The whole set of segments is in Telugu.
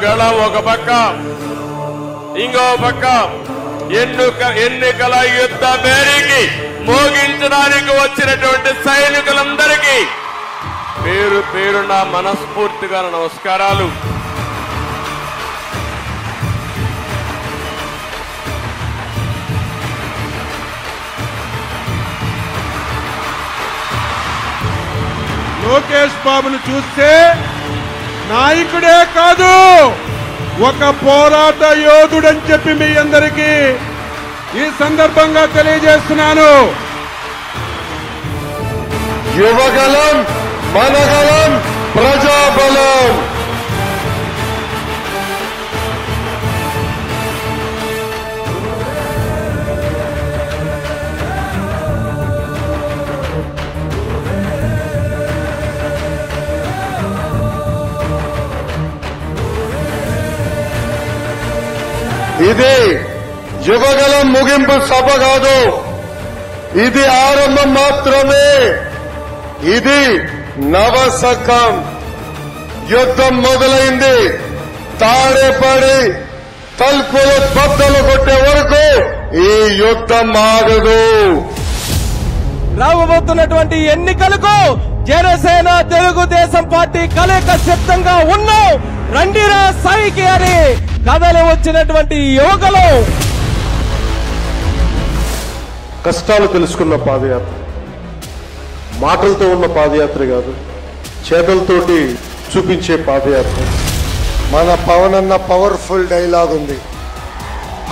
గళం ఒక పక్క, ఇంకో పక్క ఎన్నికల యుద్ధ మేరీకి మోగించడానికి వచ్చినటువంటి సైనికులందరికీ పేరు పేరున మనస్ఫూర్తిగా నమస్కారాలు. లోకేష్ బాబును చూస్తే నాయకుడే కాదు, ఒక పోరాట యోధుడని చెప్పి మీ అందరికీ ఈ సందర్భంగా తెలియజేస్తున్నాను. యువగలం, మనగలం, ప్రజాబలం. ఇది యువగలం ముగింపు సభ కాదు, ఇది ఆరంభం మాత్రమే. ఇది నవశకం. యుద్ధం మొదలైంది. తాడేపడి తలుపులు బద్దలు కొట్టే వరకు ఈ యుద్ధం ఆగదు. రాబోతున్నటువంటి ఎన్నికలకు జనసేన తెలుగుదేశం పార్టీ కలయిక సిద్ధంగా ఉన్నాం. రండిరా సాయికి అని కథలు వచ్చినటువంటి యువకులు. కష్టాలు తెలుసుకున్న పాదయాత్ర, మాటలతో ఉన్న పాదయాత్ర కాదు, చేతలతోటి చూపించే పాదయాత్ర. మన పవన్ అన్న పవర్ఫుల్ డైలాగ్ ఉంది.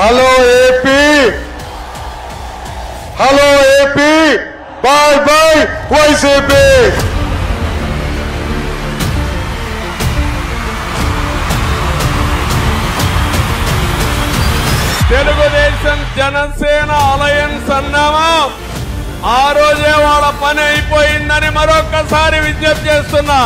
Hello AP, hello AP, bye bye YCP. Telugu Desam Janasena alliance అన్నామా, ఆ రోజే వాళ్ళ పని అయిపోయిందని మరొక్కసారి విజ్ఞప్తి చేస్తున్నా.